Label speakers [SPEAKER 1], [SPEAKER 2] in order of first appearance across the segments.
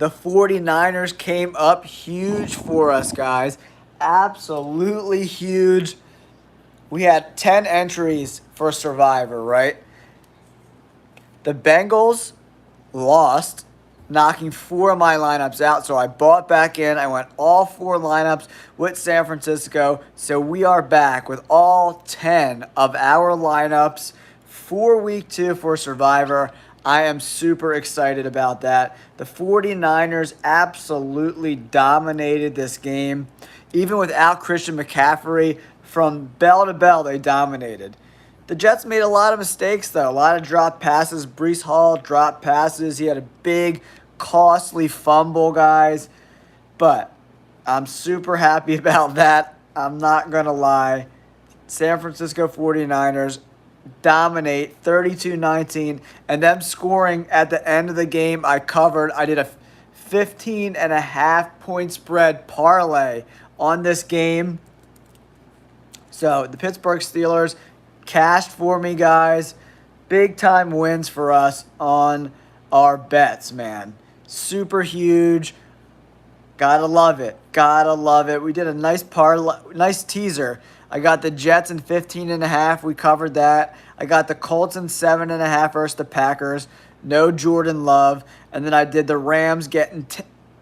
[SPEAKER 1] The 49ers came up huge for us, guys. Absolutely huge. We had 10 entries for Survivor, right? The Bengals lost, knocking 4 of my lineups out. So I bought back in. I went all 4 lineups with San Francisco. So we are back with all 10 of our lineups for week 2 for Survivor. I am super excited about that. The 49ers absolutely dominated this game. Even without Christian McCaffrey, from bell to bell, they dominated. The Jets made a lot of mistakes, though. A lot of drop passes. Breece Hall dropped passes. He had a big, costly fumble, guys. But I'm super happy about that. I'm not going to lie. San Francisco 49ers dominate 32-19. And them scoring at the end of the game, I covered. I did a 15.5-point spread parlay on this game. So the Pittsburgh Steelers cashed for me, guys. Big time wins for us on our bets, man. Super huge. Gotta love it. Gotta love it. We did a nice teaser. I got the Jets in 15.5. We covered that. I got the Colts in 7.5 versus the Packers. No Jordan Love. And then I did the Rams getting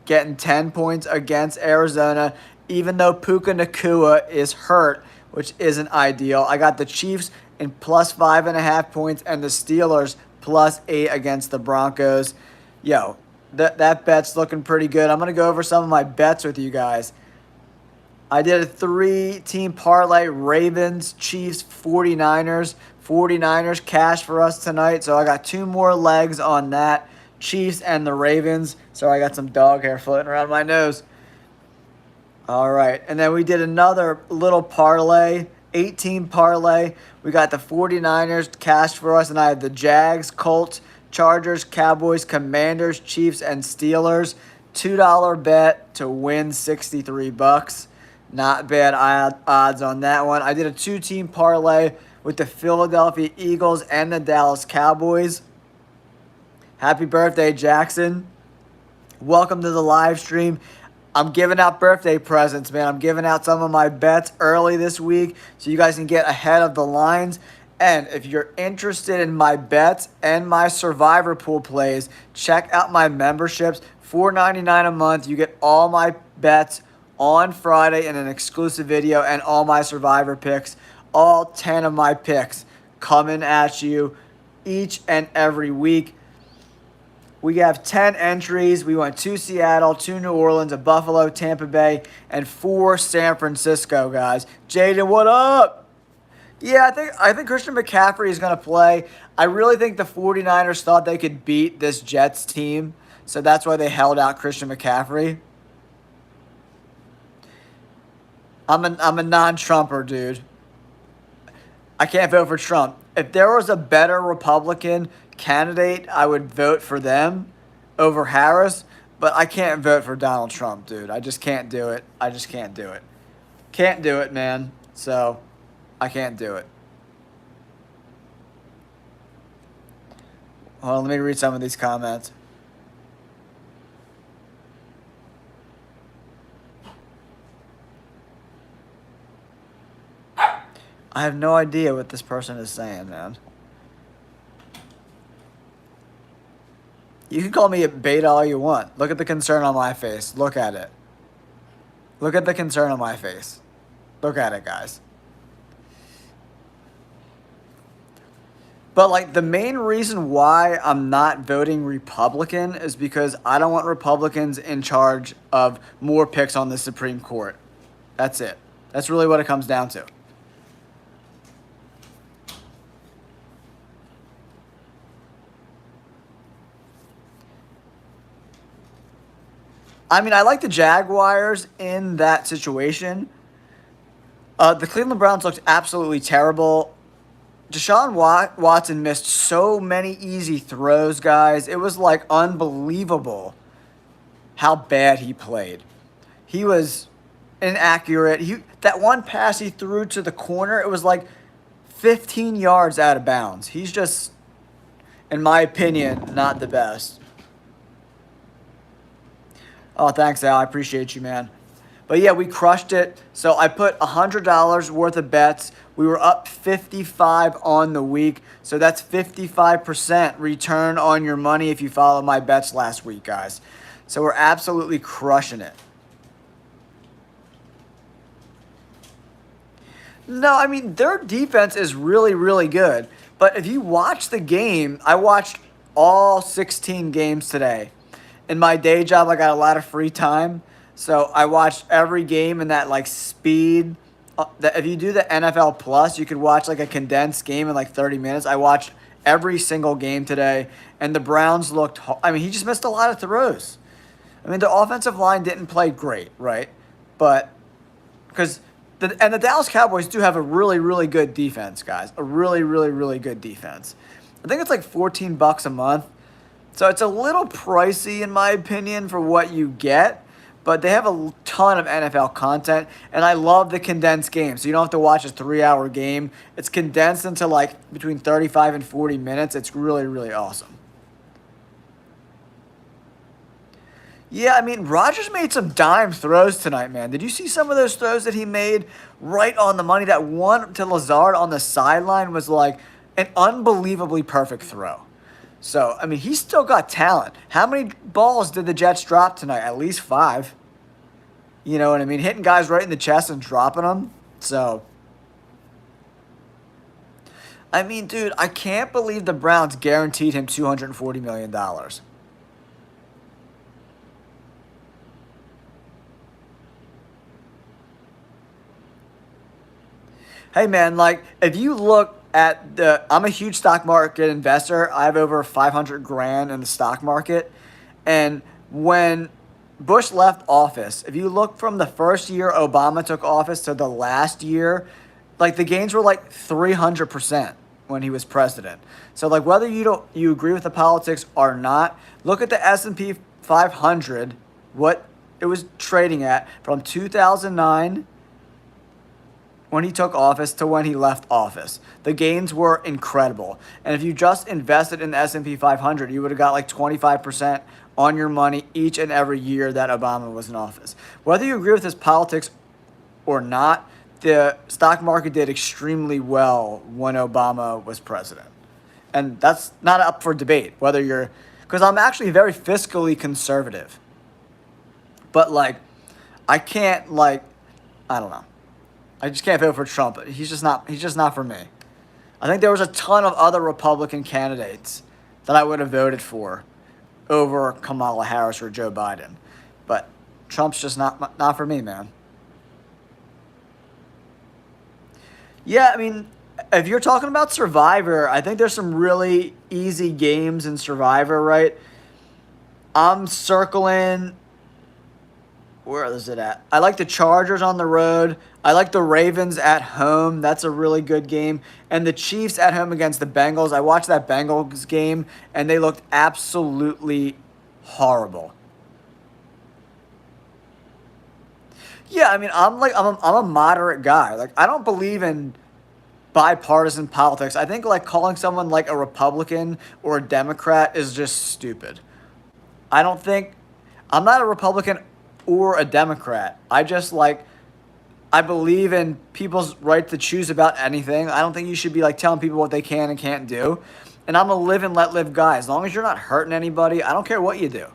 [SPEAKER 1] 10 points against Arizona, even though Puka Nacua is hurt, which isn't ideal. I got the Chiefs in plus 5.5 points and the Steelers plus 8 against the Broncos. Yo, that bet's looking pretty good. I'm going to go over some of my bets with you guys. I did a 3-team parlay, Ravens, Chiefs, 49ers. 49ers cash for us tonight, so I got 2 more legs on that. Chiefs and the Ravens. So I got some dog hair floating around my nose. All right, and then we did another little parlay, 18 parlay. We got the 49ers cash for us, and I had the Jags, Colts, Chargers, Cowboys, Commanders, Chiefs, and Steelers. $2 bet to win $63. Not bad odds on that one. I did a 2-team parlay with the Philadelphia Eagles and the Dallas Cowboys. Happy birthday, Jackson. Welcome to the live stream. I'm giving out birthday presents, man. I'm giving out some of my bets early this week so you guys can get ahead of the lines. And if you're interested in my bets and my Survivor Pool plays, check out my memberships. $4.99 a month. You get all my bets on Friday in an exclusive video and all my Survivor picks. All 10 of my picks coming at you each and every week. We have 10 entries. We went 2 Seattle, 2 New Orleans, a Buffalo, Tampa Bay, and 4 San Francisco, guys. Jaden, what up? Yeah, I think Christian McCaffrey is going to play. I really think the 49ers thought they could beat this Jets team, so that's why they held out Christian McCaffrey. I'm a non-Trumper, dude. I can't vote for Trump. If there was a better Republican candidate, I would vote for them over Harris, but I can't vote for Donald Trump, dude. I just can't do it. I just can't do it. Can't do it, man. So, I can't do it. Hold on, let me read some of these comments. I have no idea what this person is saying, man. You can call me a beta all you want. Look at the concern on my face. Look at it. Look at the concern on my face. Look at it, guys. But, like, the main reason why I'm not voting Republican is because I don't want Republicans in charge of more picks on the Supreme Court. That's it. That's really what it comes down to. I mean, I like the Jaguars in that situation. The Cleveland Browns looked absolutely terrible. Deshaun Watson missed so many easy throws, guys. It was, like, unbelievable how bad he played. He was inaccurate. That one pass he threw to the corner, it was, like, 15 yards out of bounds. He's just, in my opinion, not the best. Oh, thanks, Al. I appreciate you, man. But yeah, we crushed it. So I put $100 worth of bets. We were up 55 on the week. So that's 55% return on your money if you follow my bets last week, guys. So we're absolutely crushing it. No, I mean, their defense is really, really good. But if you watch the game, I watched all 16 games today. In my day job, I got a lot of free time. So I watched every game in that like speed. If you do the NFL Plus, you could watch like a condensed game in like 30 minutes. I watched every single game today, and the Browns looked. I mean, he just missed a lot of throws. I mean, the offensive line didn't play great, right? But because the Dallas Cowboys do have a really, really good defense, guys. A really, really, really good defense. I think it's like $14 a month. So it's a little pricey, in my opinion, for what you get. But they have a ton of NFL content, and I love the condensed game. So you don't have to watch a 3-hour game. It's condensed into like between 35 and 40 minutes. It's really, really awesome. Yeah, I mean, Rodgers made some dime throws tonight, man. Did you see some of those throws that he made right on the money? That one to Lazard on the sideline was like an unbelievably perfect throw. So, I mean, he's still got talent. How many balls did the Jets drop tonight? At least 5. You know what I mean? Hitting guys right in the chest and dropping them. So, I mean, dude, I can't believe the Browns guaranteed him $240 million. Hey, man, like, if you look at I'm a huge stock market investor. I have over 500 grand in the stock market. And when Bush left office, if you look from the first year Obama took office to the last year, like the gains were like 300% when he was president. So like whether you agree with the politics or not, look at the S&P 500, what it was trading at from 2009 when he took office to when he left office. The gains were incredible. And if you just invested in the S&P 500, you would have got like 25% on your money each and every year that Obama was in office. Whether you agree with his politics or not, the stock market did extremely well when Obama was president. And that's not up for debate, whether you're, because I'm actually very fiscally conservative. But like, I can't like, I don't know. I just can't vote for Trump. He's just not for me. I think there was a ton of other Republican candidates that I would have voted for over Kamala Harris or Joe Biden. But Trump's just not for me, man. Yeah, I mean, if you're talking about Survivor, I think there's some really easy games in Survivor, right? I'm circling. Where is it at? I like the Chargers on the road. I like the Ravens at home. That's a really good game. And the Chiefs at home against the Bengals. I watched that Bengals game, and they looked absolutely horrible. Yeah, I mean, I'm a moderate guy. Like, I don't believe in bipartisan politics. I think like calling someone like a Republican or a Democrat is just stupid. I don't think I'm not a Republican or a Democrat. I believe in people's right to choose about anything. I don't think you should be like telling people what they can and can't do. And I'm a live and let live guy. As long as you're not hurting anybody, I don't care what you do.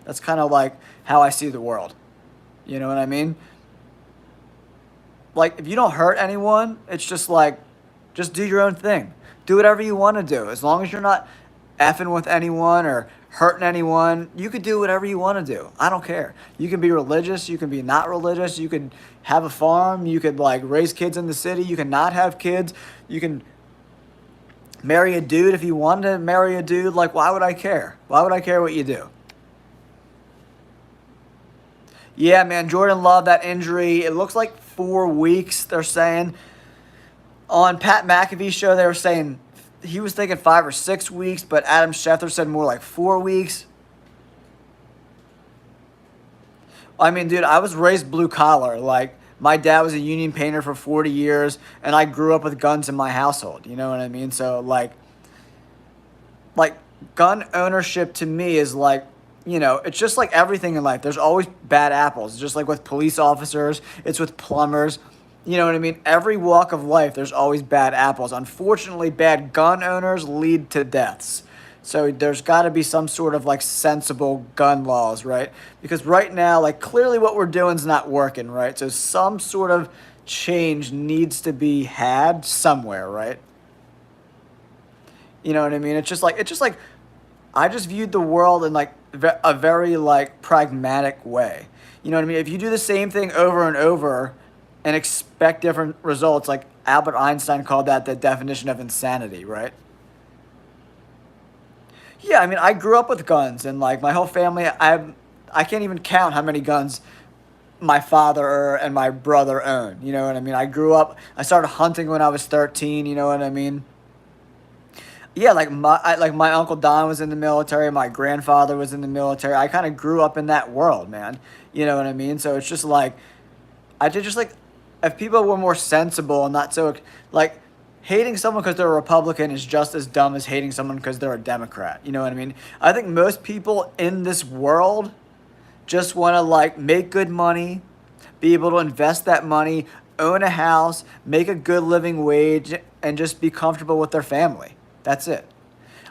[SPEAKER 1] That's kind of like how I see the world. You know what I mean? Like, if you don't hurt anyone, it's just like, just do your own thing. Do whatever you want to do. As long as you're not effing with anyone or hurting anyone, you could do whatever you want to do. I don't care. You can be religious. You can be not religious. You can have a farm. You could, like, raise kids in the city. You can not have kids. You can marry a dude if you wanted to marry a dude. Like, why would I care? Why would I care what you do? Yeah, man, Jordan Love, that injury, it looks like 4 weeks, they're saying. On Pat McAfee's show, they were saying he was thinking 5 or 6 weeks, but Adam Schefter said more like 4 weeks. I mean, dude, I was raised blue collar. Like, my dad was a union painter for 40 years, and I grew up with guns in my household. You know what I mean? So, like gun ownership to me is like it's just like everything in life. There's always bad apples. Just like with police officers, it's with plumbers. You know what I mean? Every walk of life, there's always bad apples. Unfortunately, bad gun owners lead to deaths. So there's got to be some sort of like sensible gun laws, right? Because right now, like clearly what we're doing is not working, right? So some sort of change needs to be had somewhere, right? You know what I mean? It's just like I just viewed the world in like a very like pragmatic way. You know what I mean? If you do the same thing over and over and expect different results, like Albert Einstein called that the definition of insanity, right? Yeah, I mean, I grew up with guns, and like my whole family, I can't even count how many guns my father and my brother own. You know what I mean? I started hunting when I was 13. You know what I mean? Yeah, like my uncle Don was in the military. My grandfather was in the military. I kind of grew up in that world, man. You know what I mean? So it's just like I did just like if people were more sensible and not so like hating someone because they're a Republican is just as dumb as hating someone because they're a Democrat. You know what I mean? I think most people in this world just want to like make good money, be able to invest that money, own a house, make a good living wage, and just be comfortable with their family. That's it.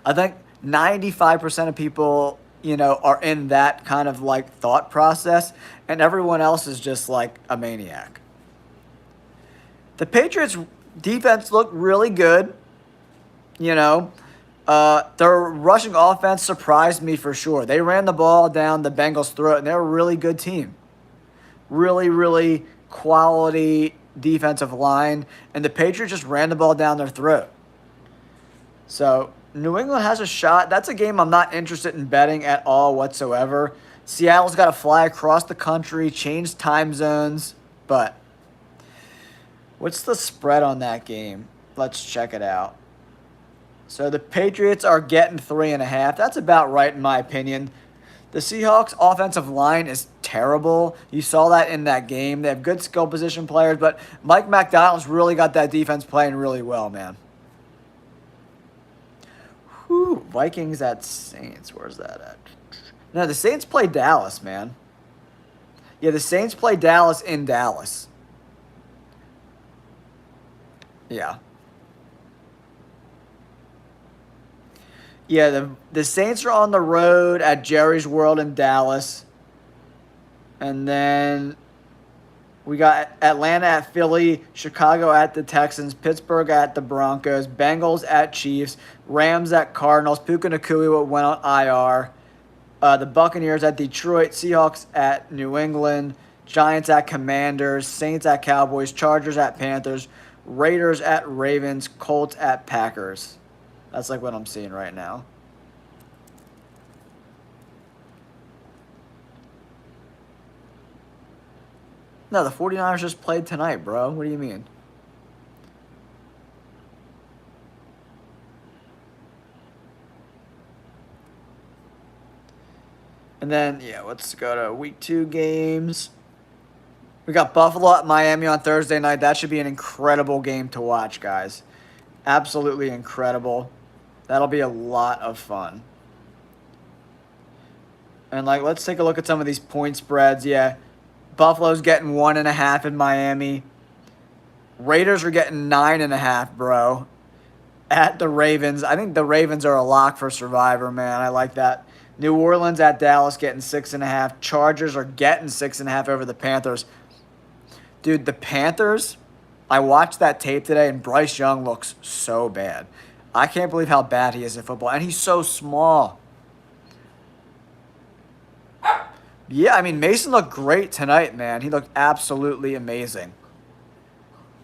[SPEAKER 1] I think 95% of people, are in that kind of like thought process, and everyone else is just like a maniac. The Patriots defense looked really good. You know, their rushing offense surprised me for sure. They ran the ball down the Bengals' throat, and they're a really good team. Really, really quality defensive line, and the Patriots just ran the ball down their throat. So New England has a shot. That's a game I'm not interested in betting at all whatsoever. Seattle's got to fly across the country, change time zones, but what's the spread on that game? Let's check it out. So the Patriots are getting 3.5. That's about right in my opinion. The Seahawks offensive line is terrible. You saw that in that game. They have good skill position players, but Mike McDonald's really got that defense playing really well, man. Whew, Vikings at Saints. Where's that at? No, the Saints play Dallas, man. Yeah, the Saints play Dallas in Dallas. Yeah. Yeah, the Saints are on the road at Jerry's World in Dallas. And then we got Atlanta at Philly, Chicago at the Texans, Pittsburgh at the Broncos, Bengals at Chiefs, Rams at Cardinals, Puka Nacua went on IR, the Buccaneers at Detroit, Seahawks at New England, Giants at Commanders, Saints at Cowboys, Chargers at Panthers, Raiders at Ravens, Colts at Packers. That's like what I'm seeing right now. No, the 49ers just played tonight, bro. What do you mean? And then, yeah, let's go to week 2 games. We got Buffalo at Miami on Thursday night. That should be an incredible game to watch, guys. Absolutely incredible. That'll be a lot of fun. And, like, let's take a look at some of these point spreads. Yeah, Buffalo's getting 1.5 in Miami. Raiders are getting 9.5, bro. At the Ravens. I think the Ravens are a lock for Survivor, man. I like that. New Orleans at Dallas getting 6.5. Chargers are getting 6.5 over the Panthers. Dude, the Panthers, I watched that tape today, and Bryce Young looks so bad. I can't believe how bad he is at football, and he's so small. Yeah, I mean, Mason looked great tonight, man. He looked absolutely amazing.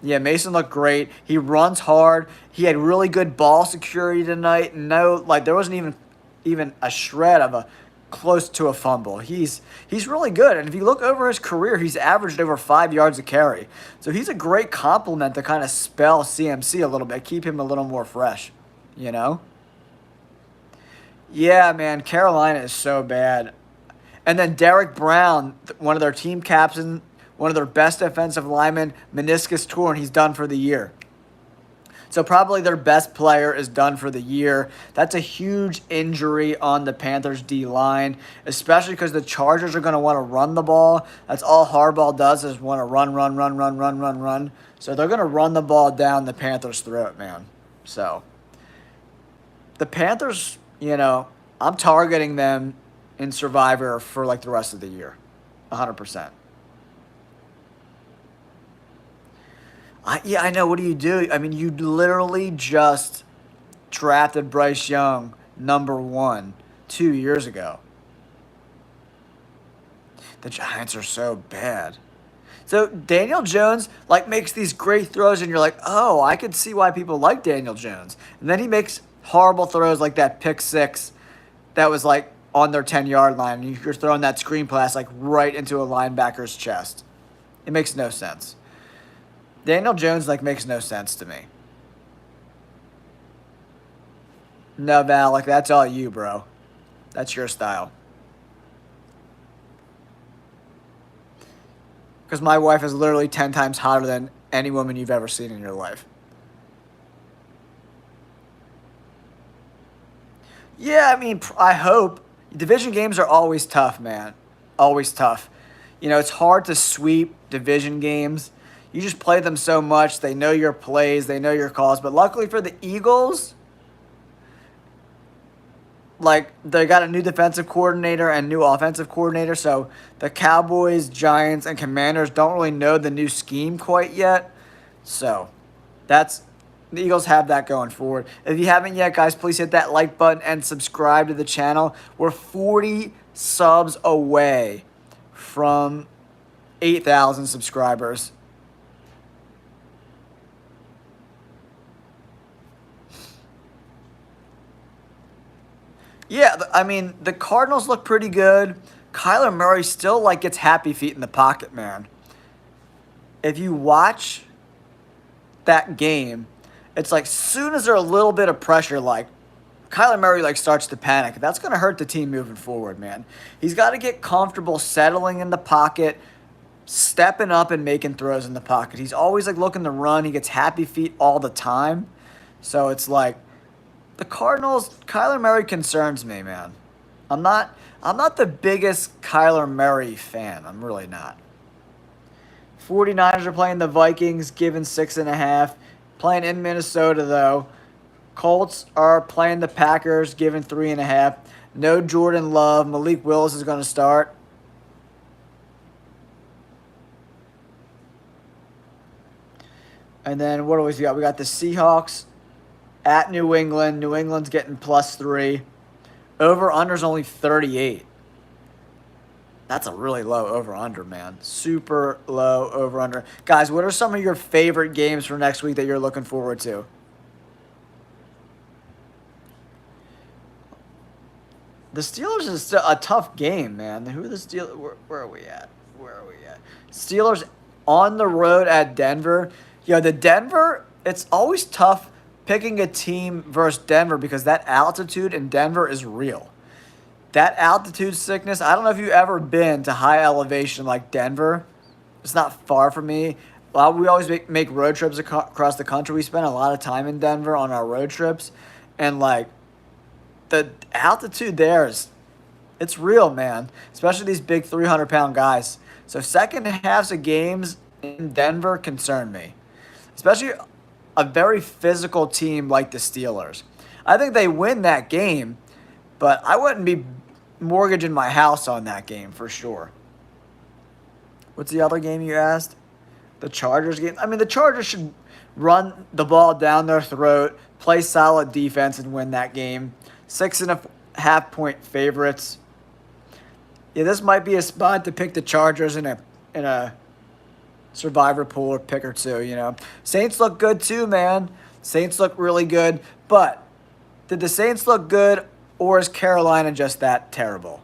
[SPEAKER 1] Yeah, Mason looked great. He runs hard. He had really good ball security tonight. No, like there wasn't even a shred of a close to a fumble. He's really good. And if you look over his career, he's averaged over 5 yards a carry. So he's a great compliment to kind of spell CMC a little bit, keep him a little more fresh, you know? Yeah, man, Carolina is so bad. And then Derek Brown, one of their team captains, one of their best defensive linemen, meniscus torn. He's done for the year. So probably their best player is done for the year. That's a huge injury on the Panthers D-line, especially because the Chargers are going to want to run the ball. That's all Harbaugh does is want to run, run, run, run, run, run, run. So they're going to run the ball down the Panthers' throat, man. So the Panthers, I'm targeting them in Survivor for like the rest of the year. 100%. I know. What do you do? I mean, you literally just drafted Bryce Young #1 2 years ago. The Giants are so bad. So Daniel Jones makes these great throws, and you're like, oh, I could see why people like Daniel Jones. And then he makes horrible throws like that pick six that was on their 10-yard line. And you're throwing that screen pass right into a linebacker's chest. It makes no sense. Daniel Jones makes no sense to me. No, Val, that's all you, bro. That's your style. Because my wife is literally 10 times hotter than any woman you've ever seen in your life. Yeah, I mean, I hope. Division games are always tough, man. Always tough. It's hard to sweep division games. You just play them so much. They know your plays. They know your calls. But luckily for the Eagles, they got a new defensive coordinator and new offensive coordinator. So the Cowboys, Giants, and Commanders don't really know the new scheme quite yet. So the Eagles have that going forward. If you haven't yet, guys, please hit that like button and subscribe to the channel. We're 40 subs away from 8,000 subscribers. Yeah, I mean, the Cardinals look pretty good. Kyler Murray still gets happy feet in the pocket, man. If you watch that game, it's soon as there's a little bit of pressure, Kyler Murray starts to panic. That's going to hurt the team moving forward, man. He's got to get comfortable settling in the pocket, stepping up and making throws in the pocket. He's always looking to run. He gets happy feet all the time. So it's the Cardinals, Kyler Murray concerns me, man. I'm not the biggest Kyler Murray fan. I'm really not. 49ers are playing the Vikings, given 6.5. Playing in Minnesota, though. Colts are playing the Packers, given 3.5. No Jordan Love. Malik Willis is going to start. And then what do we got? We got the Seahawks at New England. New England's getting +3. Over-under's only 38. That's a really low over-under, man. Super low over-under. Guys, what are some of your favorite games for next week that you're looking forward to? The Steelers is still a tough game, man. Who are the Steelers? Where are we at? Steelers on the road at Denver. The Denver, it's always tough picking a team versus Denver because that altitude in Denver is real. That altitude sickness, I don't know if you've ever been to high elevation like Denver. It's not far from me. We always make road trips across the country. We spend a lot of time in Denver on our road trips. And, the altitude there it's real, man. Especially these big 300-pound guys. So second halves of games in Denver concern me. Especially a very physical team like the Steelers. I think they win that game, but I wouldn't be mortgaging my house on that game for sure. What's the other game you asked? The Chargers game? I mean, the Chargers should run the ball down their throat, play solid defense, and win that game. 6.5-point favorites. Yeah, this might be a spot to pick the Chargers in a survivor pool or pick or two, Saints look good too, man. Saints look really good. But did the Saints look good, or is Carolina just that terrible?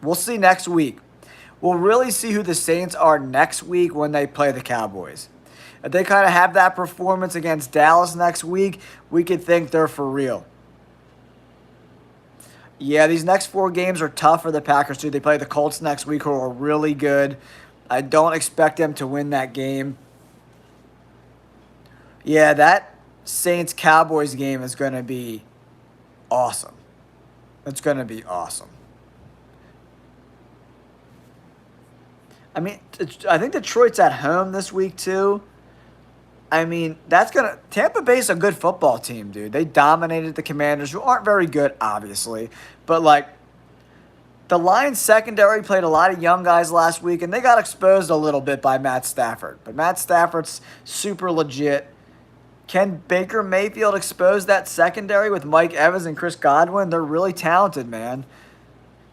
[SPEAKER 1] We'll see next week. We'll really see who the Saints are next week when they play the Cowboys. If they kind of have that performance against Dallas next week, we could think they're for real. Yeah, these next 4 games are tough for the Packers too. They play the Colts next week, who are really good. I don't expect them to win that game. Yeah, that Saints-Cowboys game is going to be awesome. It's going to be awesome. I mean, I think Detroit's at home this week, too. I mean, Tampa Bay's a good football team, dude. They dominated the Commanders, who aren't very good, obviously. But, like, the Lions secondary played a lot of young guys last week, and they got exposed a little bit by Matt Stafford. But Matt Stafford's super legit. Can Baker Mayfield expose that secondary with Mike Evans and Chris Godwin? They're really talented, man.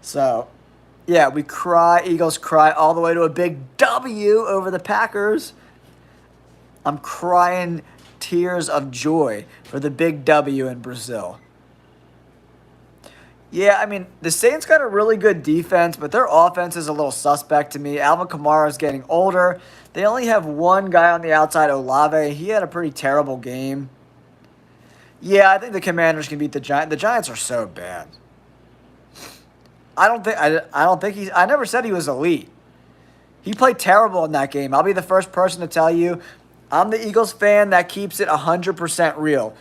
[SPEAKER 1] So, yeah, Eagles cry all the way to a big W over the Packers. I'm crying tears of joy for the big W in Brazil. Yeah, I mean, the Saints got a really good defense, but their offense is a little suspect to me. Alvin Kamara is getting older. They only have one guy on the outside, Olave. He had a pretty terrible game. Yeah, I think the Commanders can beat the Giants. The Giants are so bad. I never said he was elite. He played terrible in that game. I'll be the first person to tell you, I'm the Eagles fan that keeps it 100% real.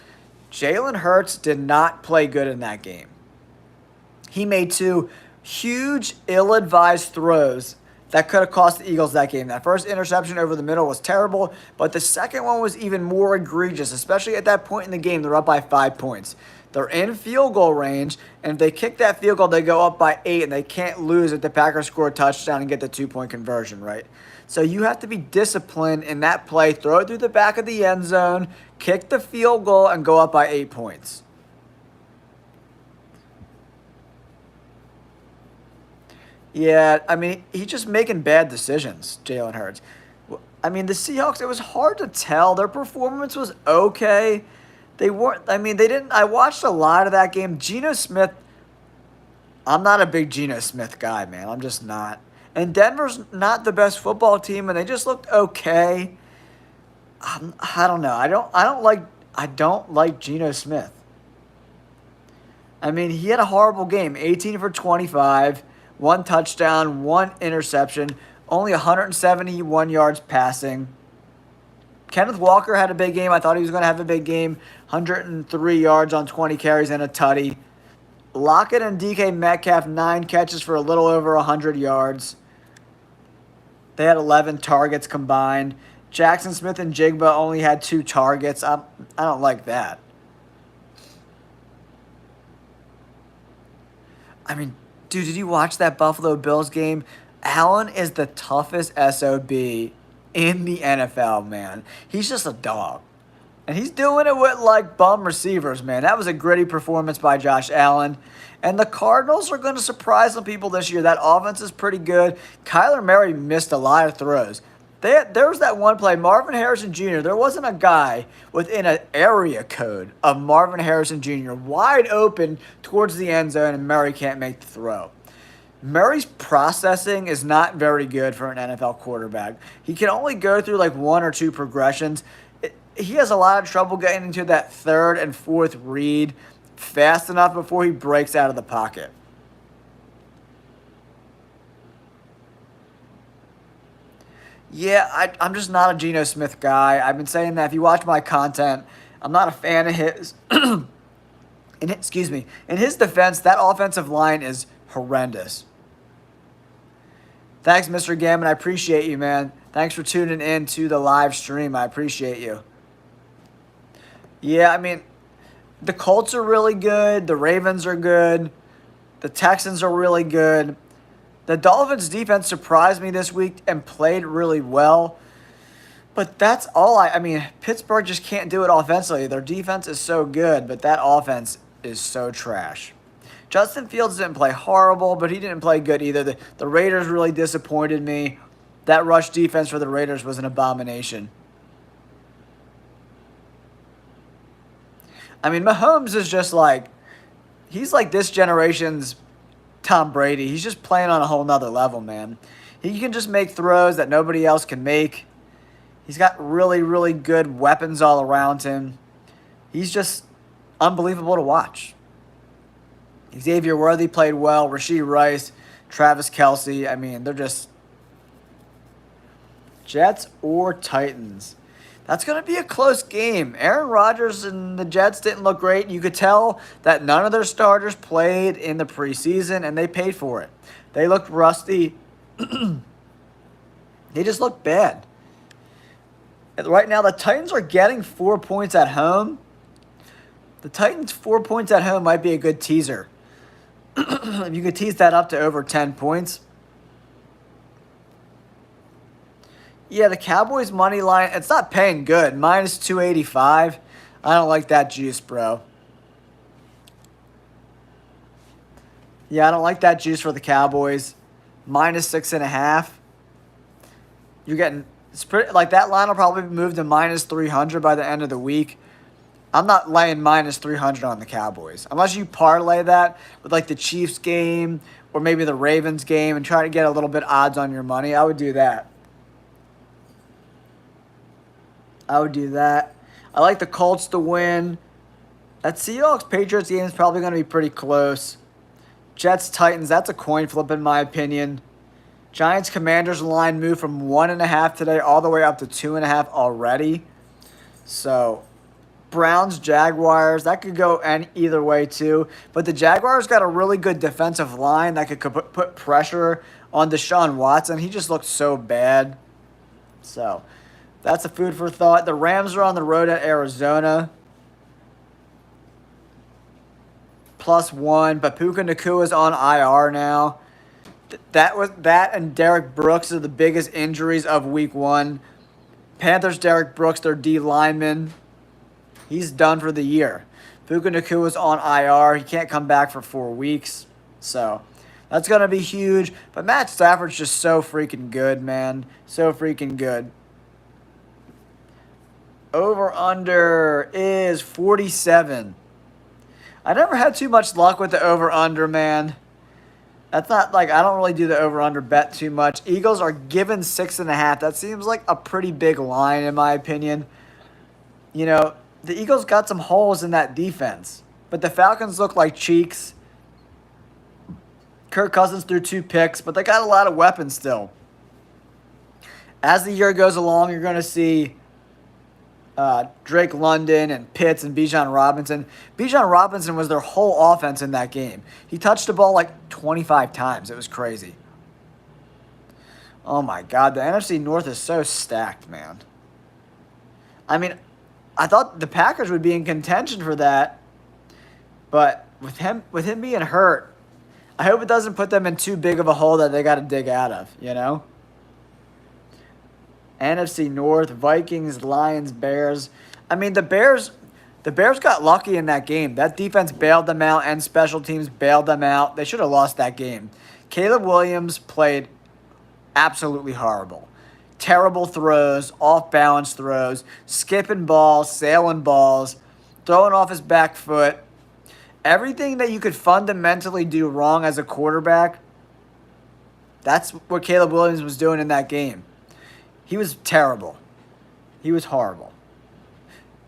[SPEAKER 1] Jalen Hurts did not play good in that game. He made two huge, ill-advised throws that could have cost the Eagles that game. That first interception over the middle was terrible, but the second one was even more egregious, especially at that point in the game. They're up by 5 points. They're in field goal range, and if they kick that field goal, they go up by 8, and they can't lose if the Packers score a touchdown and get the 2-point conversion, right? So you have to be disciplined in that play, throw it through the back of the end zone, kick the field goal, and go up by 8 points. Yeah, I mean, he's just making bad decisions, Jalen Hurts. I mean, the Seahawks, it was hard to tell. Their performance was okay. They didn't. I watched a lot of that game. Geno Smith, I'm not a big Geno Smith guy, man. I'm just not. And Denver's not the best football team, and they just looked okay. I don't know. I don't like Geno Smith. I mean, he had a horrible game. 18 for 25. 1 touchdown, 1 interception, only 171 yards passing. Kenneth Walker had a big game. I thought he was going to have a big game. 103 yards on 20 carries and a tutty. Lockett and DK Metcalf, 9 catches for a little over 100 yards. They had 11 targets combined. Jackson Smith and Jigba only had 2 targets. I don't like that. I mean, dude, did you watch that Buffalo Bills game? Allen is the toughest SOB in the NFL, man. He's just a dog. And he's doing it with, like, bum receivers, man. That was a gritty performance by Josh Allen. And the Cardinals are going to surprise some people this year. That offense is pretty good. Kyler Murray missed a lot of throws. There was that one play, Marvin Harrison Jr. There wasn't a guy within an area code of Marvin Harrison Jr. wide open towards the end zone, and Murray can't make the throw. Murray's processing is not very good for an NFL quarterback. He can only go through like 1 or 2 progressions. He has a lot of trouble getting into that 3rd and 4th read fast enough before he breaks out of the pocket. Yeah, I'm just not a Geno Smith guy. I've been saying that. If you watch my content, I'm not a fan of his. In his defense, that offensive line is horrendous. Thanks, Mr. Gammon. I appreciate you, man. Thanks for tuning in to the live stream. I appreciate you. Yeah, I mean, the Colts are really good. The Ravens are good. The Texans are really good. The Dolphins' defense surprised me this week and played really well. But that's all I mean, Pittsburgh just can't do it offensively. Their defense is so good, but that offense is so trash. Justin Fields didn't play horrible, but he didn't play good either. The Raiders really disappointed me. That rush defense for the Raiders was an abomination. I mean, Mahomes is just like, he's like this generation's Tom Brady. He's just playing on a whole nother level, man. He can just make throws that nobody else can make. He's got really, really good weapons all around him. He's just unbelievable to watch. Xavier Worthy played well. Rashee Rice, Travis Kelce. I mean, they're just Jets or Titans. That's going to be a close game. Aaron Rodgers and the Jets didn't look great. You could tell that none of their starters played in the preseason, and they paid for it. They looked rusty. They just looked bad. And right now, the Titans are getting 4 points at home. The Titans' 4 points at home might be a good teaser. If you could tease that up to over 10 points. Yeah, the Cowboys money line, it's not paying good. Minus 285. I don't like that juice, bro. Yeah, I don't like that juice for the Cowboys. Minus 6.5. You're getting, it's pretty, like that line will probably move to minus 300 by the end of the week. I'm not laying minus 300 on the Cowboys. Unless you parlay that with like the Chiefs game or maybe the Ravens game and try to get a little bit odds on your money. I would do that. I like the Colts to win. That Seahawks-Patriots game is probably going to be pretty close. Jets-Titans, that's a coin flip in my opinion. Giants-Commanders line moved from 1.5 today all the way up to 2.5 already. So, Browns-Jaguars, that could go either way too. But the Jaguars got a really good defensive line that could put pressure on Deshaun Watson. He just looked so bad. So, that's a food for thought. The Rams are on the road at Arizona. +1, but Puka Nacua is on IR now. That and Derek Brooks are the biggest injuries of week 1. Panthers, Derek Brooks, their D lineman. He's done for the year. Puka Nacua is on IR. He can't come back for 4 weeks. So, that's going to be huge. But Matt Stafford's just so freaking good, man. So freaking good. Over-under is 47. I never had too much luck with the over-under, man. That's not like, I don't really do the over-under bet too much. Eagles are given 6.5. That seems like a pretty big line in my opinion. You know, the Eagles got some holes in that defense. But the Falcons look like cheeks. Kirk Cousins threw 2 picks, but they got a lot of weapons still. As the year goes along, you're going to see Drake London and Pitts and Bijan Robinson. Bijan Robinson was their whole offense in that game. He touched the ball like 25 times. It was crazy. Oh my God, the NFC North is so stacked, man. I mean, I thought the Packers would be in contention for that, but with him being hurt, I hope it doesn't put them in too big of a hole that they got to dig out of, you know? NFC North, Vikings, Lions, Bears. I mean, the Bears got lucky in that game. That defense bailed them out and special teams bailed them out. They should have lost that game. Caleb Williams played absolutely horrible. Terrible throws, off-balance throws, skipping balls, sailing balls, throwing off his back foot. Everything that you could fundamentally do wrong as a quarterback, that's what Caleb Williams was doing in that game. He was terrible. He was horrible.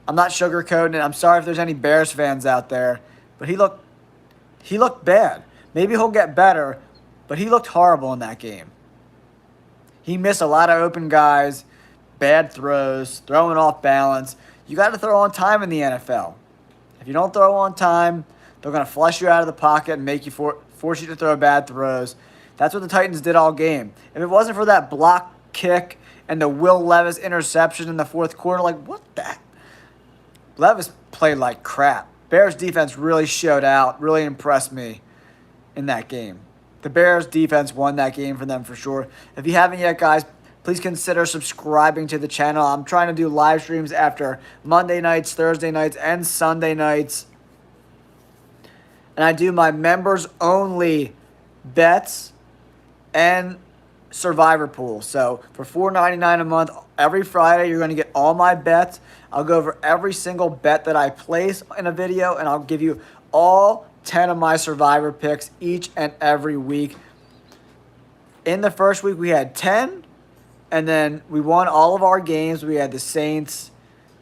[SPEAKER 1] I'm not sugarcoating it. I'm sorry if there's any Bears fans out there, but he looked bad. Maybe he'll get better, but he looked horrible in that game. He missed a lot of open guys, bad throws, throwing off balance. You got to throw on time in the NFL. If you don't throw on time, they're going to flush you out of the pocket and make you force you to throw bad throws. That's what the Titans did all game. If it wasn't for that block kick and the Will Levis interception in the fourth quarter, like, what the? Levis played like crap. Bears defense really showed out, really impressed me in that game. The Bears defense won that game for them for sure. If you haven't yet, guys, please consider subscribing to the channel. I'm trying to do live streams after Monday nights, Thursday nights, and Sunday nights. And I do my members-only bets and Survivor pool. So for $4.99 a month, every Friday, you're going to get all my bets. I'll go over every single bet that I place in a video, and I'll give you all 10 of my Survivor picks each and every week. In the first week, we had 10, and then we won all of our games. We had the Saints,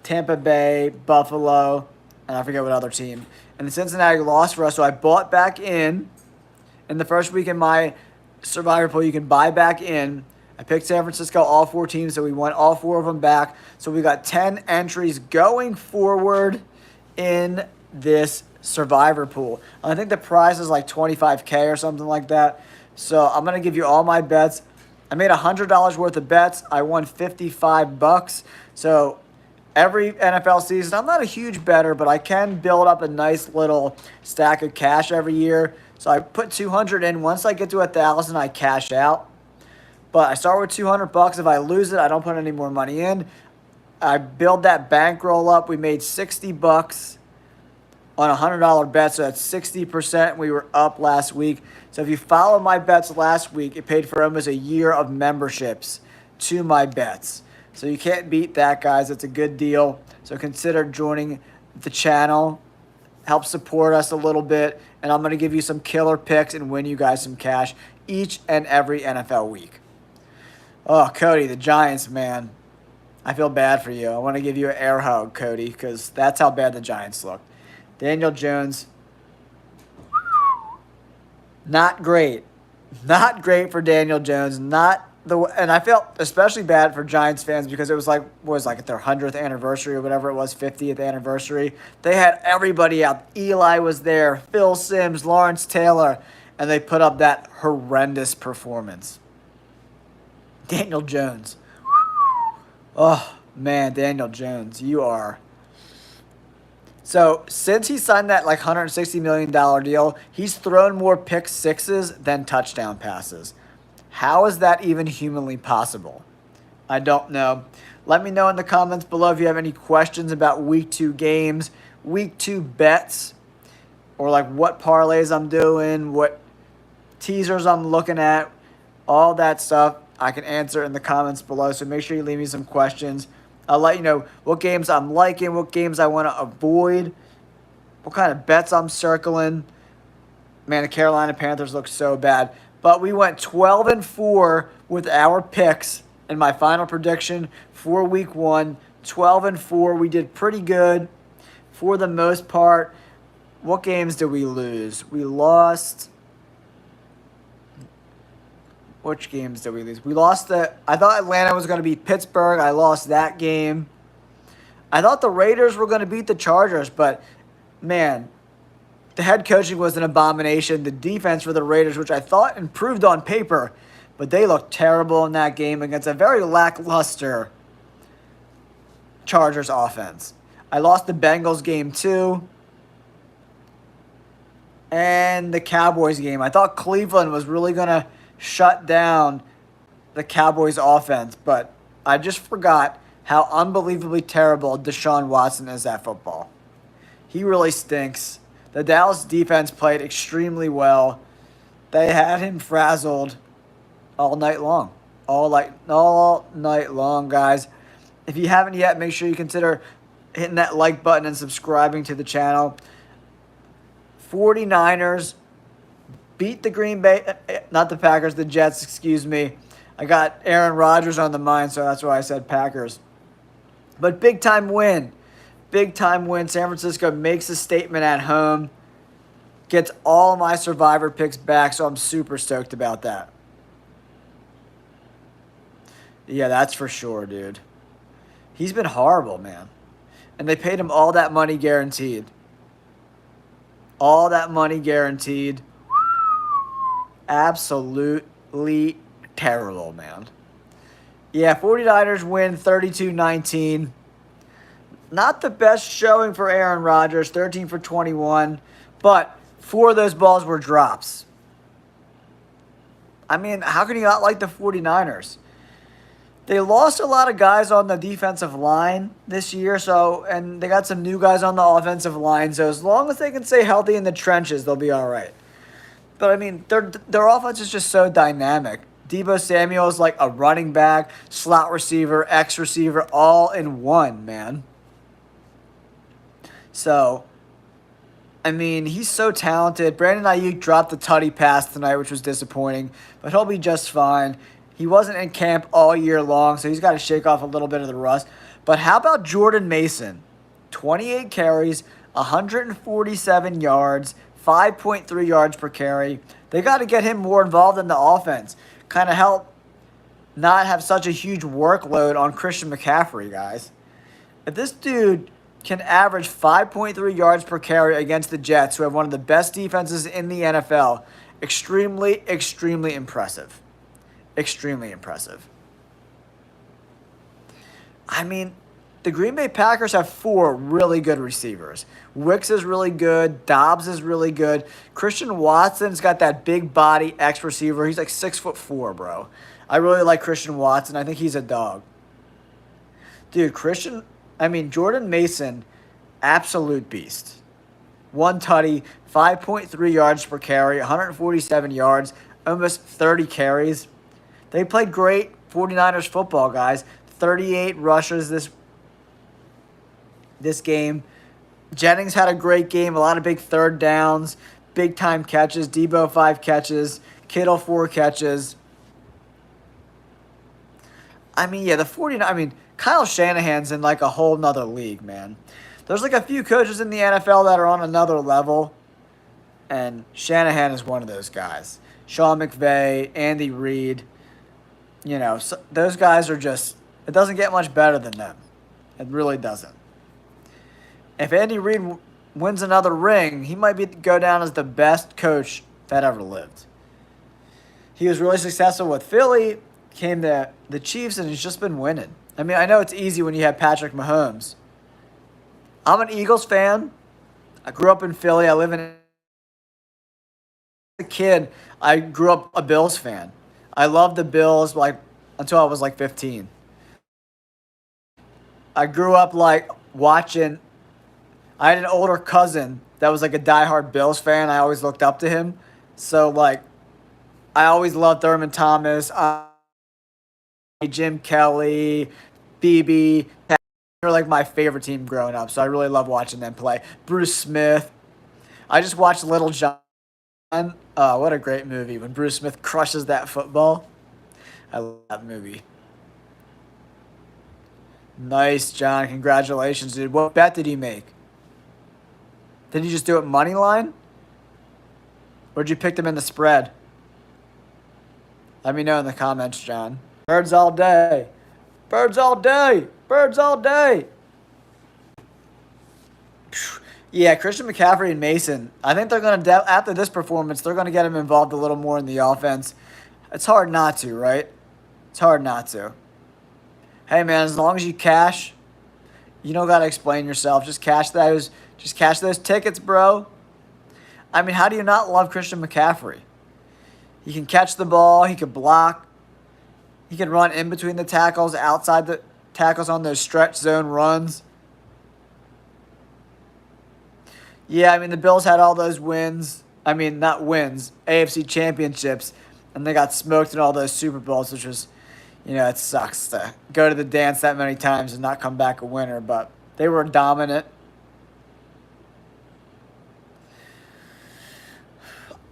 [SPEAKER 1] Tampa Bay, Buffalo, and I forget what other team. And the Cincinnati lost for us, so I bought back in the first week in my Survivor pool. You can buy back in, I picked San Francisco, all 4 teams, so we won all 4 of them back. So we got 10 entries going forward in this survivor pool. I think the prize is like $25K or something like that. So I'm going to give you all my bets. I made $100 worth of bets. I won $55. So every NFL season, I'm not a huge bettor, but I can build up a nice little stack of cash every year. So I put 200 in. Once I get to 1,000, I cash out. But I start with $200. If I lose it, I don't put any more money in. I build that bankroll up. We made $60 on a $100 bet, so that's 60%. We were up last week. So if you follow my bets last week, it paid for almost a year of memberships to my bets. So you can't beat that, guys. It's a good deal. So consider joining the channel. Help support us a little bit. And I'm going to give you some killer picks and win you guys some cash each and every NFL week. Oh, Cody, the Giants, man. I feel bad for you. I want to give you an air hug, Cody, because that's how bad the Giants look. Daniel Jones, not great. Not great for Daniel Jones. And I felt especially bad for Giants fans because it was like their 100th anniversary or whatever it was, 50th anniversary. They had everybody out. Eli was there, Phil Simms, Lawrence Taylor, and they put up that horrendous performance. Daniel Jones. Oh, man, Daniel Jones, you are. So, since he signed that like $160 million deal, he's thrown more pick sixes than touchdown passes. How is that even humanly possible? I don't know. Let me know in the comments below if you have any questions about week 2 games, week 2 bets, or like what parlays I'm doing, what teasers I'm looking at, all that stuff. I can answer in the comments below, so make sure you leave me some questions. I'll let you know what games I'm liking, what games I want to avoid, what kind of bets I'm circling. Man, the Carolina Panthers look so bad. But we went 12-4 with our picks in my final prediction for week 1. 12-4. We did pretty good for the most part. What games did we lose? We lost... Which games did we lose? We lost I thought Atlanta was going to beat Pittsburgh. I lost that game. I thought the Raiders were going to beat the Chargers, but, man, the head coaching was an abomination. The defense for the Raiders, which I thought improved on paper, but they looked terrible in that game against a very lackluster Chargers offense. I lost the Bengals game, too. And the Cowboys game. I thought Cleveland was really going to shut down the Cowboys offense, but I just forgot how unbelievably terrible Deshaun Watson is at football. He really stinks. The Dallas defense played extremely well. They had him frazzled all night long. All night long, guys. If you haven't yet, make sure you consider hitting that like button and subscribing to the channel. 49ers beat the Green Bay, not the Packers, the Jets, excuse me. I got Aaron Rodgers on the mind, so that's why I said Packers. But big time win. Big time win. San Francisco makes a statement at home. Gets all my survivor picks back, so I'm super stoked about that. Yeah, that's for sure, dude. He's been horrible, man. And they paid him all that money guaranteed. All that money guaranteed. Absolutely terrible, man. Yeah, 49ers win 32-19. Not the best showing for Aaron Rodgers, 13 for 21. But 4 of those balls were drops. I mean, how can you not like the 49ers? They lost a lot of guys on the defensive line this year, and they got some new guys on the offensive line. So as long as they can stay healthy in the trenches, they'll be all right. But, I mean, their offense is just so dynamic. Deebo Samuel is like a running back, slot receiver, X receiver, all in one, man. So, I mean, he's so talented. Brandon Ayuk dropped the tutty pass tonight, which was disappointing. But he'll be just fine. He wasn't in camp all year long, so he's got to shake off a little bit of the rust. But how about Jordan Mason? 28 carries, 147 yards, 5.3 yards per carry. They got to get him more involved in the offense. Kind of help not have such a huge workload on Christian McCaffrey, guys. If this dude can average 5.3 yards per carry against the Jets, who have one of the best defenses in the NFL, extremely, extremely impressive. Extremely impressive. I mean, the Green Bay Packers have 4 really good receivers. Wicks is really good. Dobbs is really good. Christian Watson's got that big body X receiver. He's like 6'4", bro. I really like Christian Watson. I think he's a dog. Dude, Jordan Mason, absolute beast. 1 tutty, 5.3 yards per carry, 147 yards, almost 30 carries. They played great 49ers football, guys. 38 rushes this game. Jennings had a great game. A lot of big third downs, big time catches. Debo 5 catches. Kittle 4 catches. Kyle Shanahan's in like a whole nother league, man. There's like a few coaches in the NFL that are on another level, and Shanahan is one of those guys. Sean McVay, Andy Reid, those guys are just, it doesn't get much better than them. It really doesn't. If Andy Reid wins another ring, he might go down as the best coach that ever lived. He was really successful with Philly, came to the Chiefs, and he's just been winning. I know it's easy when you have Patrick Mahomes. I'm an Eagles fan. I grew up in Philly. As a kid, I grew up a Bills fan. I loved the Bills until I was 15. I grew up watching. I had an older cousin that was a diehard Bills fan. I always looked up to him. So I always loved Thurman Thomas, Jim Kelly, BB. They're my favorite team growing up. So I really love watching them play. Bruce Smith. I just watched Little John. What a great movie when Bruce Smith crushes that football. I love that movie. Nice, John. Congratulations, dude. What bet did he make? Did he just do it money line? Or did you pick them in the spread? Let me know in the comments, John. Birds all day. Birds all day. Birds all day. Yeah, Christian McCaffrey and Mason. I think they're going to, after this performance, they're going to get him involved a little more in the offense. It's hard not to, right? It's hard not to. Hey, man, as long as you cash, you don't got to explain yourself. Just cash those tickets, bro. How do you not love Christian McCaffrey? He can catch the ball. He can block. He can run in between the tackles, outside the tackles on those stretch zone runs. Yeah, the Bills had all those wins. Not wins, AFC championships, and they got smoked in all those Super Bowls, which was, it sucks to go to the dance that many times and not come back a winner, but they were dominant.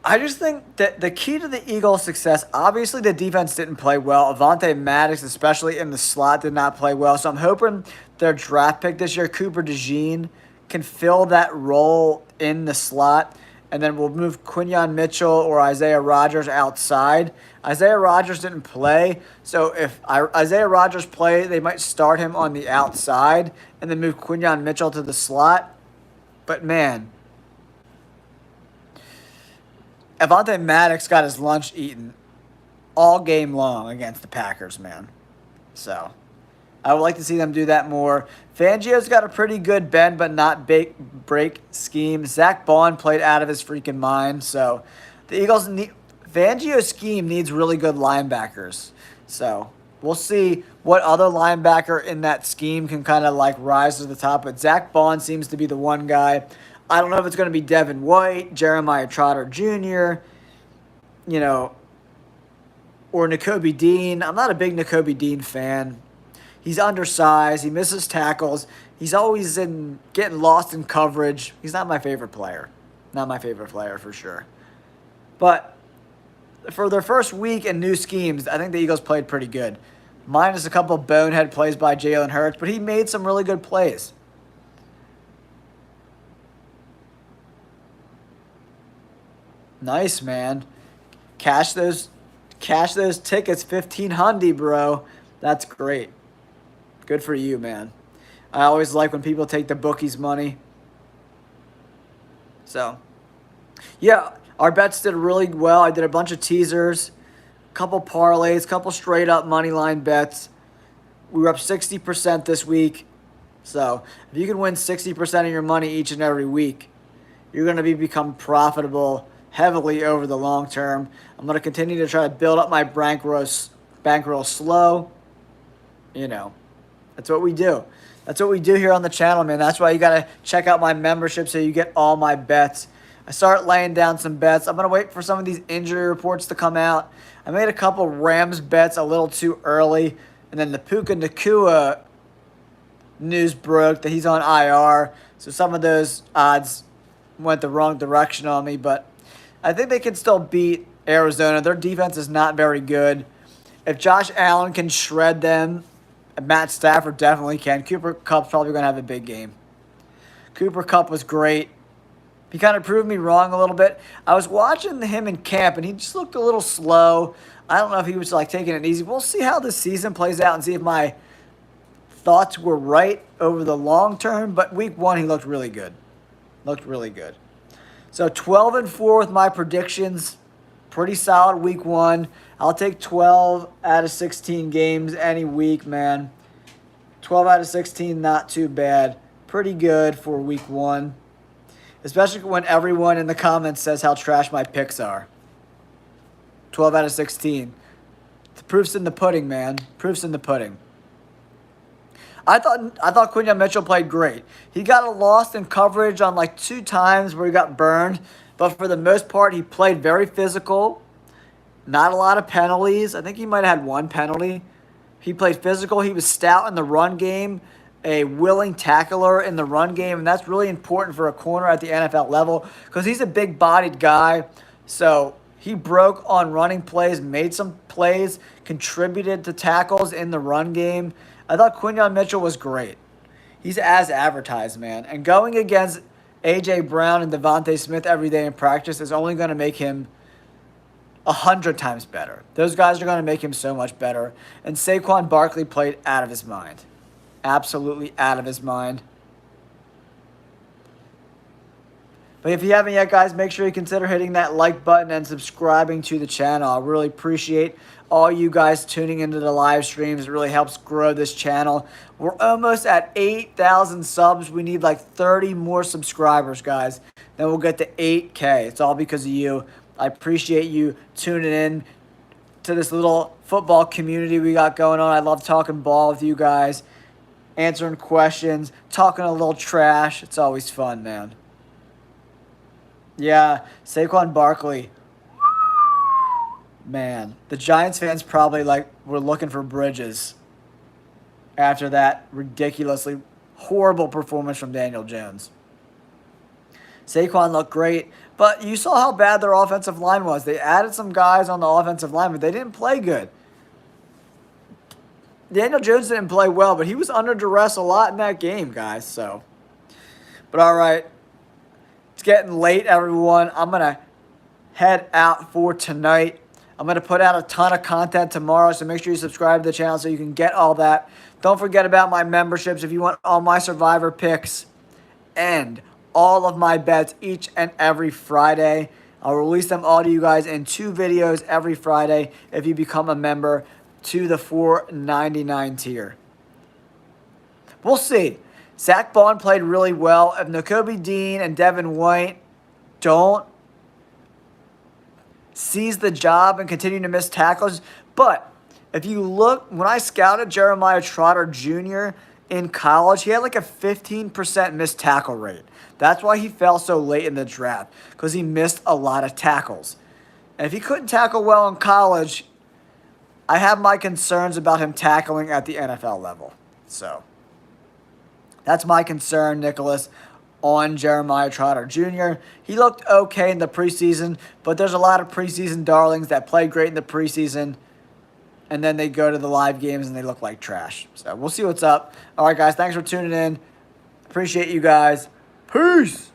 [SPEAKER 1] I just think that the key to the Eagles' success, obviously the defense didn't play well. Avonte Maddox, especially in the slot, did not play well. So I'm hoping their draft pick this year, Cooper DeJean, can fill that role in the slot. And then we'll move Quinyon Mitchell or Isaiah Rodgers outside. Isaiah Rodgers didn't play. So if Isaiah Rodgers played, they might start him on the outside and then move Quinyon Mitchell to the slot. But, man, Avonte Maddox got his lunch eaten all game long against the Packers, man. So I would like to see them do that more. Fangio's got a pretty good bend but not break scheme. Zach Bond played out of his freaking mind. So the Eagles Fangio's scheme needs really good linebackers. So we'll see what other linebacker in that scheme can kind of rise to the top. But Zach Bond seems to be the one guy. I don't know if it's going to be Devin White, Jeremiah Trotter Jr., or Nakobe Dean. I'm not a big Nakobe Dean fan. He's undersized. He misses tackles. He's always getting lost in coverage. He's not my favorite player. Not my favorite player for sure. But for their first week and new schemes, I think the Eagles played pretty good. Minus a couple bonehead plays by Jalen Hurts, but he made some really good plays. Nice, man. Cash cash those tickets, 1500, bro. That's great. Good for you, man. I always like when people take the bookies' money. So, yeah, our bets did really well. I did a bunch of teasers, a couple parlays, a couple straight up money line bets. We were up 60% this week. So, if you can win 60% of your money each and every week, you're going to become profitable heavily over the long term. I'm going to continue to try to build up my bankroll slow. You know, that's what we do. That's what we do here on the channel, man. That's why you got to check out my membership so you get all my bets. I start laying down some bets. I'm going to wait for some of these injury reports to come out. I made a couple Rams bets a little too early. And then the Puka Nacua news broke that he's on IR. So some of those odds went the wrong direction on me. But I think they can still beat Arizona. Their defense is not very good. If Josh Allen can shred them, Matt Stafford definitely can. Cooper Kupp's probably going to have a big game. Cooper Kupp was great. He kind of proved me wrong a little bit. I was watching him in camp, and he just looked a little slow. I don't know if he was like taking it easy. We'll see how the season plays out and see if my thoughts were right over the long term. But week 1, he looked really good. Looked really good. So 12-4 with my predictions. Pretty solid week 1. I'll take 12 out of 16 games any week, man. 12 out of 16, not too bad. Pretty good for week 1. Especially when everyone in the comments says how trash my picks are. 12 out of 16. The proof's in the pudding, man. Proof's in the pudding. I thought Quinyon Mitchell played great. He got lost in coverage on like 2 times where he got burned. But for the most part, he played very physical. Not a lot of penalties. I think he might have had 1 penalty. He played physical. He was stout in the run game, a willing tackler in the run game, and that's really important for a corner at the NFL level because he's a big-bodied guy. So he broke on running plays, made some plays, contributed to tackles in the run game. I thought Quinyon Mitchell was great. He's as advertised, man. And going against A.J. Brown and Devontae Smith every day in practice is only going to make him 100 times better. Those guys are going to make him so much better. And Saquon Barkley played out of his mind. Absolutely out of his mind. But if you haven't yet, guys, make sure you consider hitting that like button and subscribing to the channel. I really appreciate all you guys tuning into the live streams. It really helps grow this channel. We're almost at 8,000 subs. We need like 30 more subscribers, guys. Then we'll get to 8K. It's all because of you. I appreciate you tuning in to this little football community we got going on. I love talking ball with you guys, answering questions, talking a little trash. It's always fun, man. Yeah, Saquon Barkley. Man, the Giants fans probably were looking for bridges after that ridiculously horrible performance from Daniel Jones. Saquon looked great, but you saw how bad their offensive line was. They added some guys on the offensive line, but they didn't play good. Daniel Jones didn't play well, but he was under duress a lot in that game, guys. So, but all right. It's getting late, everyone. I'm going to head out for tonight. I'm going to put out a ton of content tomorrow, so make sure you subscribe to the channel so you can get all that. Don't forget about my memberships if you want all my Survivor picks and all of my bets each and every Friday. I'll release them all to you guys in 2 videos every Friday if you become a member to the $4.99 tier. We'll see. Zach Bond played really well. If Nakobe Dean and Devin White don't seize the job and continue to miss tackles, but if you look, when I scouted Jeremiah Trotter Jr. in college, he had like a 15% missed tackle rate. That's why he fell so late in the draft, because he missed a lot of tackles. And if he couldn't tackle well in college, I have my concerns about him tackling at the NFL level. So that's my concern, Nicholas, on Jeremiah Trotter Jr. He looked okay in the preseason, but there's a lot of preseason darlings that played great in the preseason, and then they go to the live games and they look like trash. So we'll see what's up. All right, guys, thanks for tuning in. Appreciate you guys. Peace.